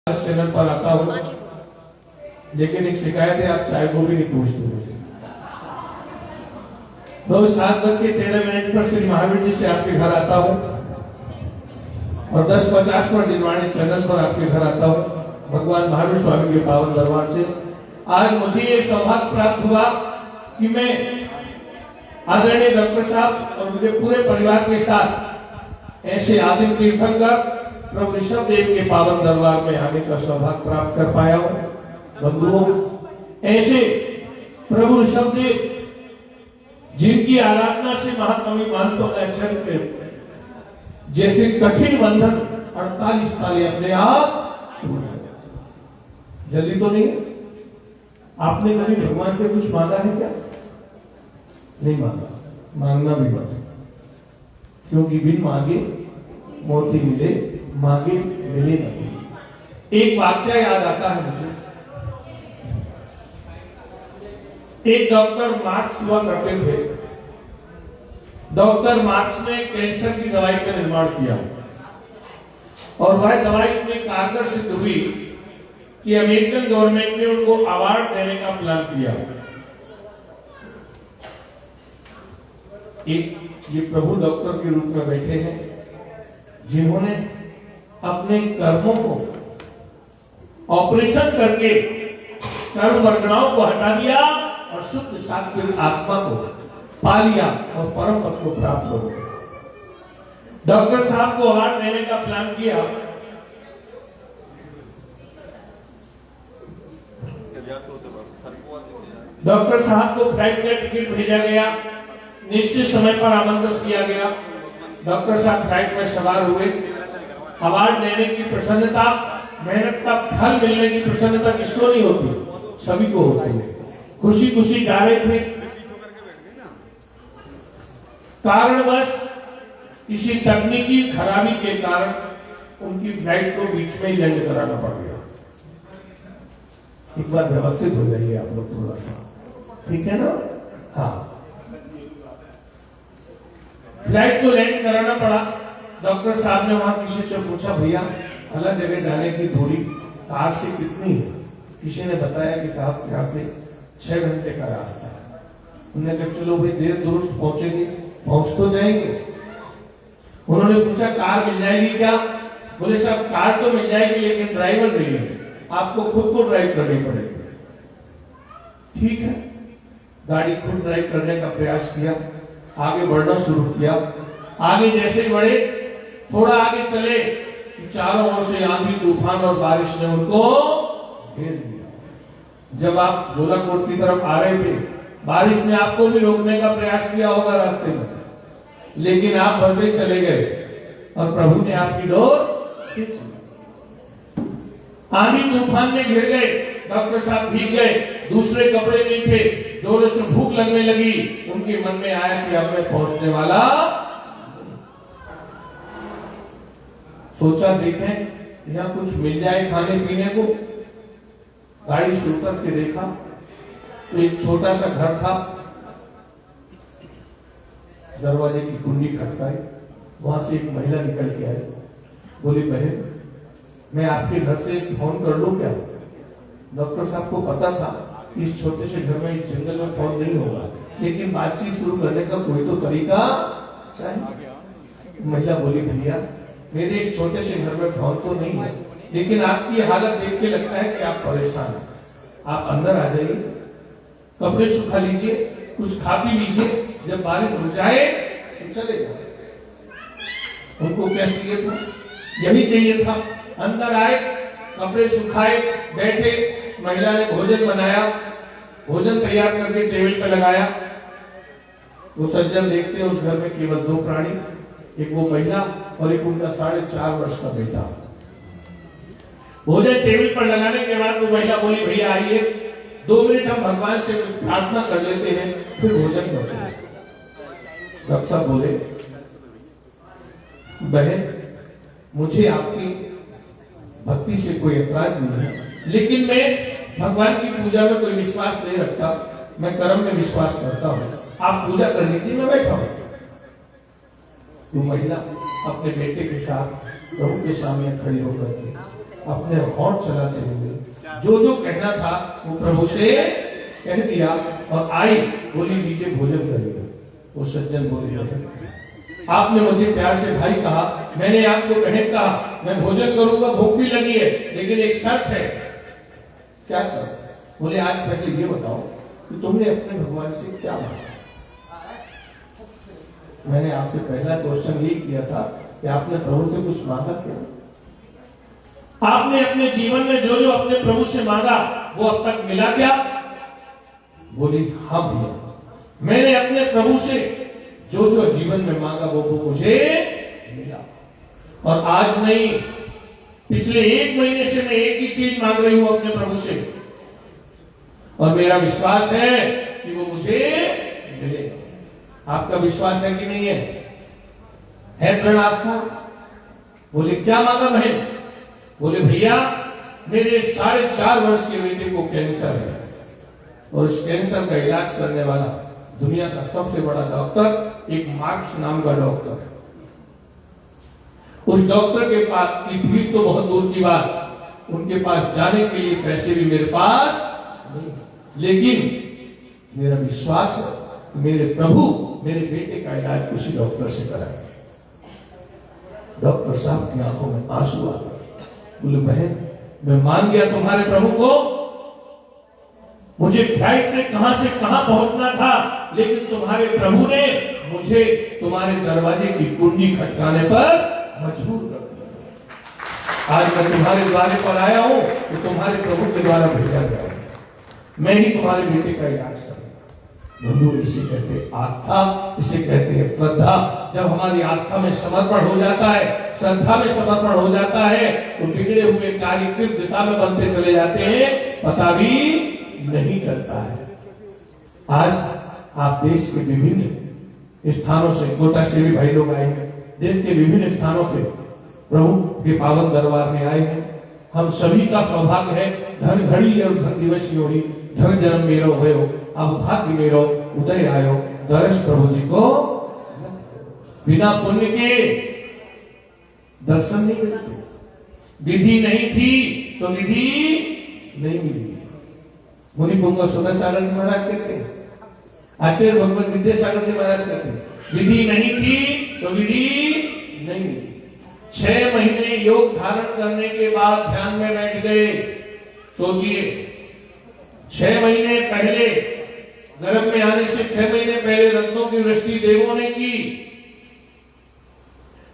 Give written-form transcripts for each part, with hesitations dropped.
Channel पर आता हूँ, लेकिन एक शिकायत है, आप चाय को भी नहीं पूछते मुझे। रोज 7:13 पर श्री महावीर जी से आपके घर आता हूँ और 10:50 पर जिनवाणी चैनल पर आपके घर आता हूँ भगवान महावीर स्वामी के पावन दरबार से। आज मुझे ये सौभाग्य प्राप्त हुआ कि मैं आदरणीय डॉक्टर साहब और मुझे पूरे परिवार के साथ ऐसे आदिम तीर्थंकर प्रभु ऋषभ देव के पावन दरबार में आने का सौभाग्य प्राप्त कर पाया हूँ। बंधुओं, ऐसे प्रभु ऋषभ देव जिनकी आराधना से महाकवि मानतो चरित्र जैसे कठिन बंधन 48 साल अपने आप जल्दी तो नहीं। आपने कभी भगवान से कुछ मांगा है क्या? नहीं मांगा, मांगना भी मत, क्योंकि बिन मांगे मोती मिले, मांगे मिले नहीं। एक वाक्य याद आता है मुझे। एक डॉक्टर मार्क्स हुआ करते थे। डॉक्टर मार्क्स ने कैंसर की दवाई का निर्माण किया और वह दवाई इतनी कारगर सिद्ध हुई कि अमेरिकन गवर्नमेंट ने उनको अवार्ड देने का प्लान किया। एक ये प्रभु डॉक्टर के रूप में बैठे हैं जिन्होंने अपने कर्मों को ऑपरेशन करके कर्म वर्गणाओं को हटा दिया और शुद्ध सात्विक आत्मा को पा लिया और परम पद को प्राप्त हो गए। डॉक्टर साहब को अवार्ड देने का प्लान किया। डॉक्टर साहब को फ्लाइट का टिकट भेजा गया, निश्चित समय पर आमंत्रित किया गया। डॉक्टर साहब फ्लाइट में सवार हुए। अवार्ड लेने की प्रसन्नता, मेहनत का फल मिलने की प्रसन्नता किसको नहीं होती? सभी को होती है। खुशी खुशी जा रहे थे, कारणवश किसी तकनीकी खराबी के कारण उनकी फ्लाइट को बीच में ही लैंड कराना पड़ गया। एक बार व्यवस्थित हो जाइए आप लोग थोड़ा सा, ठीक है ना? हाँ, फ्लाइट को लैंड कराना पड़ा। डॉक्टर साहब ने वहां किसी से पूछा, भैया अलग जगह जाने की दूरी कार से कितनी है? किसी ने बताया कि साहब यहाँ से 6 घंटे का रास्ता है। उन्होंने कहा चलो भाई देर दूर पहुंचेंगे, पहुंच तो जाएंगे। उन्होंने पूछा कार मिल जाएगी क्या? बोले साहब कार तो मिल जाएगी लेकिन ड्राइवर नहीं है, आपको खुद को ड्राइव करनी पड़ेगी। ठीक है, गाड़ी खुद ड्राइव करने का प्रयास किया, आगे बढ़ना शुरू किया। आगे जैसे बढ़े, थोड़ा आगे चले कि चारों ओर से आंधी तूफान और बारिश ने उनको घेर लिया। जब आप गोलाकोट की तरफ आ रहे थे, बारिश ने आपको भी रोकने का प्रयास किया होगा रास्ते में, लेकिन आप बढ़ते चले गए और प्रभु ने आपकी डोर खींच ली। आंधी तूफान में घिर गए, डॉक्टर साहब भीग गए, दूसरे कपड़े नहीं थे, जोरों से भूख लगने लगी। उनके मन में आया कि अब मैं पहुंचने वाला। सोचा देखें यहाँ कुछ मिल जाए खाने पीने को। गाड़ी से उतर के देखा तो एक छोटा सा घर था। दरवाजे की कुंडी खटकाई, वहां से एक महिला निकल के आई। बोली बहन, मैं आपके घर से फोन कर लूं क्या? डॉक्टर साहब को पता था इस छोटे से घर में, इस जंगल में फोन नहीं होगा, लेकिन बातचीत शुरू करने का कोई तो तरीका चाहिए। महिला बोली भैया मेरे इस छोटे से घर में फोन तो नहीं है, लेकिन आपकी हालत देख के लगता है कि आप परेशान हैं। आप अंदर आ जाइए, कपड़े सुखा लीजिए, कुछ खा पी लीजिए, जब बारिश रुक जाए तो चले जाओ। उनको क्या चाहिए था? यही चाहिए था। अंदर आए, कपड़े सुखाए, बैठे, महिला ने भोजन बनाया, भोजन तैयार करके टेबल पे लगाया। वो सज्जन देखते उस घर में केवल 2 प्राणी, एक वो महिला और एक उनका 4.5 वर्ष का बेटा। भोजन टेबल पर लगाने के बाद वो महिला बोली भैया आइए 2 मिनट हम भगवान से प्रार्थना कर लेते हैं, फिर भोजन करते हैं। डॉक्टर साहब बोले बहन मुझे आपकी भक्ति से कोई ऐतराज नहीं है, लेकिन मैं भगवान की पूजा में कोई विश्वास नहीं रखता, मैं कर्म में विश्वास करता हूँ। आप पूजा कर लीजिए, मैं बैठा हूँ। वो महिला अपने बेटे के साथ प्रभु के सामने खड़ी होकर अपने होंठ चलाते हुए जो जो कहना था वो प्रभु से कह दिया और आई, बोली लीजिए भोजन करिए। वो सज्जन बोले आपने मुझे प्यार से भाई कहा, मैंने आपको बहन कहा, मैं भोजन करूंगा, भूख भी लगी है, लेकिन एक शर्त है। क्या शर्त? बोले आज पहले ये बताओ कि तुमने अपने भगवान से क्या मांगा। मैंने आपसे पहला क्वेश्चन यही किया था कि आपने प्रभु से कुछ मांगा क्या? आपने अपने जीवन में जो जो अपने प्रभु से मांगा वो अब तक मिला क्या? बोली हाँ भैया, मैंने अपने प्रभु से जो जो जीवन में मांगा वो मुझे मिला। और आज नहीं, पिछले 1 महीने से मैं एक ही चीज मांग रही हूं अपने प्रभु से, और मेरा विश्वास है कि वो मुझे मिलेगा। आपका विश्वास है कि नहीं है? दृढ़ आस्था? बोले क्या मांगा बहन? बोले भैया मेरे 4.5 वर्ष के बेटे को कैंसर है, और उस कैंसर का इलाज करने वाला दुनिया का सबसे बड़ा डॉक्टर एक मार्क्स नाम का डॉक्टर है। उस डॉक्टर के पास की फीस तो बहुत दूर की बात, उनके पास जाने के लिए पैसे भी मेरे पास नहीं, लेकिन मेरा विश्वास है मेरे प्रभु मेरे बेटे का इलाज उसी डॉक्टर से कराएंगे। डॉक्टर साहब की आंखों में आंसू आ गए। बोले बहन मैं मान गया तुम्हारे प्रभु को, मुझे फ्लाइट से कहां पहुंचना था, लेकिन तुम्हारे प्रभु ने मुझे तुम्हारे दरवाजे की कुंडी खटकाने पर मजबूर कर दिया। आज मैं तुम्हारे द्वारे पर आया हूं तो तुम्हारे प्रभु के द्वारा भेजा गया, मैं ही तुम्हारे बेटे का इलाज करूंगा। बंधु इसे कहते हैं आस्था, इसे कहते हैं श्रद्धा। जब हमारी आस्था में समर्पण हो जाता है, श्रद्धा में समर्पण हो जाता है, तो बिगड़े हुए कार्य किस दिशा में बनते चले जाते हैं पता भी नहीं चलता है। आज आप देश के विभिन्न स्थानों से, कोटा से भी भाई लोग आए हैं, देश के विभिन्न स्थानों से प्रभु के पावन दरबार में आए हैं। हम सभी का सौभाग्य है, धन घड़ी और धन दिवस योड़ी, धन जन्म मेरो भयो, अब भाग्य मेरो उदय आयो, दर्श प्रभु जी को बिना पुण्य के दर्शन नहीं मिलते। विधि नहीं थी तो विधि नहीं मिली। मुनि पुंग सुबह सागर जी महाराज कहते हैं, आचार्य भगवत विद्यासागर जी महाराज कहते हैं, विधि नहीं थी तो विधि नहीं मिली। 6 महीने योग धारण करने के बाद ध्यान में बैठ गए। सोचिए 6 महीने पहले गर्भ में आने से 6 महीने पहले रत्नों की वृष्टि देवों ने की।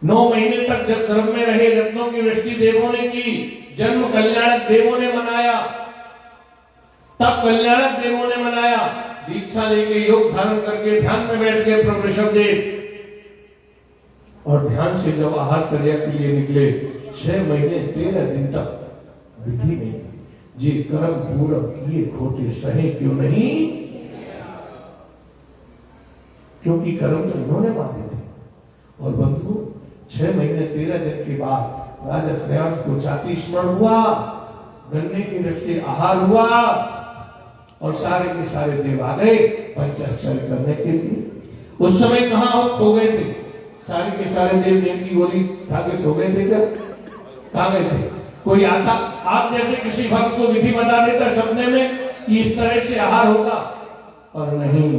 9 महीने तक जब गर्भ में रहे रत्नों की वृष्टि देवों ने की। जन्म कल्याणक देवों ने मनाया, तब कल्याणक देवों ने मनाया। दीक्षा लेके योग धारण करके ध्यान में बैठ गए प्रभु ऋषभदेव, और ध्यान से जब आहारचर्या के लिए निकले 6 महीने 13 दिन तक विधि नहीं। जी कर्म पूरब किए खोटे सहे क्यों नहीं, क्योंकि कर्म तो इन्होंने माने थे। और बंधु 6 महीने 13 दिन के बाद राजा श्रेयांश को जाति स्मरण हुआ, गन्ने के रस से आहार हुआ, और सारे के सारे देव आ गए पंचाश्चर्य करने के लिए। उस समय कहां खो गए थे? सारे के सारे देव देव की गोली खा के सो गए थे क्या? कहां गए थे? कोई आता आप जैसे किसी भक्त को विधि बता देता सपने में कि इस तरह से आहार होगा, और नहीं।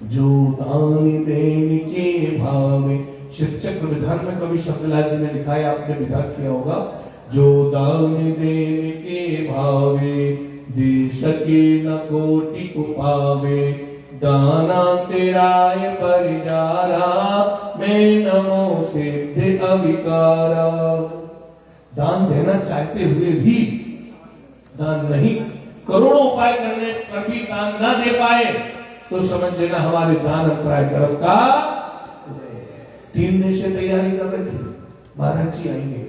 जो दान देने के भावे, शिव चक्र विधान में कवि शब्दलाल जी ने लिखा है, आपने विधान किया होगा, जो दान देने के भावे दे सके न कोटि को पावे, दाना तेराय परिजारा मैं नमो सिद्ध अविकारा। दान देना चाहते हुए भी दान नहीं, करोड़ों उपाय करने पर भी दान ना दे पाए तो समझ लेना हमारे दान अंतराय कर्म का 3 दिन से तैयारी कर रहे थे। महाराज जी आएंगे,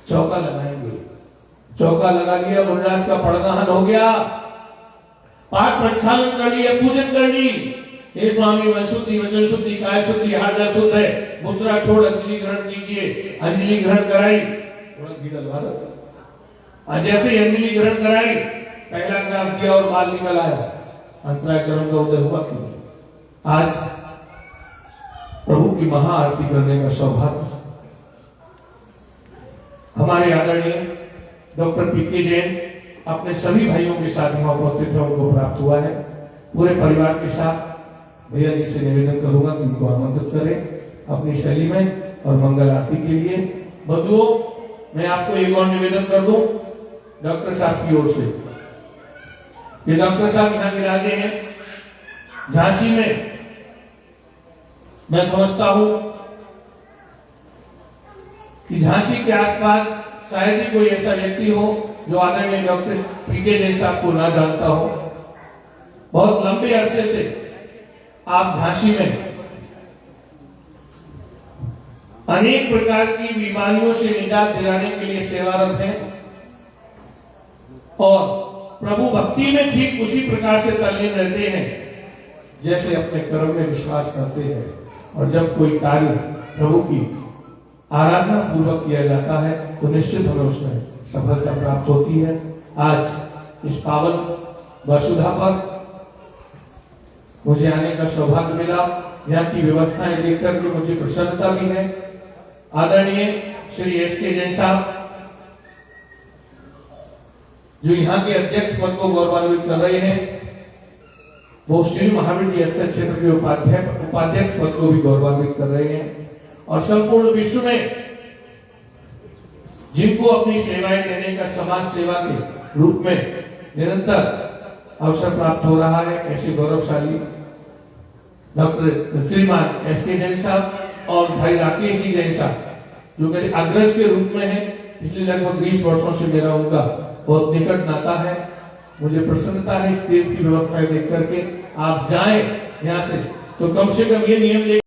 चौका लगाएंगे, चौका लगा लिया, मुनिराज का पड़गाहन हो गया, पाठ प्रक्षालन कर लिया, पूजन कर ली। हे स्वामी मन शुद्धि, वचन शुद्धि, काय शुद्धि, हार्दा शुद्ध है, मुद्रा छोड़ अंजलि ग्रहण कीजिए। अंजलि ग्रहण कराई, थोड़ा घी डलवा दो। जैसे ही अंजलि ग्रहण कराई, पहला ग्रास दिया और माल निकल आया। अंतराय कर्म का उदय हुआ क्यों? आज प्रभु की महाआरती करने का सौभाग्य हमारे आदरणीय डॉक्टर पीके जैन अपने सभी भाइयों के साथ यहाँ उपस्थित है, उनको प्राप्त हुआ है। पूरे परिवार के साथ भैया जी से निवेदन करूंगा कि उनको आमंत्रित करें अपनी शैली में और मंगल आरती के लिए। बंधुओं, मैं आपको एक और निवेदन कर दूं डॉक्टर साहब की ओर से। ये डॉक्टर साहब यहाँ विराजे हैं झांसी में। मैं समझता हूं कि झांसी के आसपास शायद ही कोई ऐसा व्यक्ति हो जो आदरणीय डॉक्टर पीके जैन साहब को ना जानता हो। बहुत लंबे अरसे से आप झांसी में अनेक प्रकार की बीमारियों से निजात दिलाने के लिए सेवारत हैं और प्रभु भक्ति में ठीक उसी प्रकार से तल्लीन रहते हैं जैसे अपने कर्म में विश्वास करते हैं। और जब कोई कार्य प्रभु की आराधना पूर्वक किया जाता है तो निश्चित हमें उसमें सफलता प्राप्त होती है। आज इस पावन वसुधा पर मुझे आने का सौभाग्य मिला। यहाँ की व्यवस्थाएं देखकर के मुझे प्रसन्नता भी है। आदरणीय श्री एसके जैन साहब जो यहाँ के अध्यक्ष पद को गौरवान्वित कर रहे हैं, वो श्री महावीर जी अक्षर क्षेत्र के उपाध्यक्ष पद को भी गौरवान्वित कर रहे हैं। और संपूर्ण विश्व में जिनको अपनी सेवाएं देने का समाज सेवा के रूप में निरंतर अवसर प्राप्त हो रहा है, ऐसे गौरवशाली डॉक्टर श्रीमान एसके जैन साहब और भाई राकेश जी जैन साहब जो मेरे अग्रज के रूप में है। पिछले लगभग 20 वर्षों से मेरा उनका बहुत निकट नाता है। मुझे प्रसन्नता है इस तीर्थ की व्यवस्थाएं देख करके। आप जाएं यहाँ से तो कम से कम ये नियम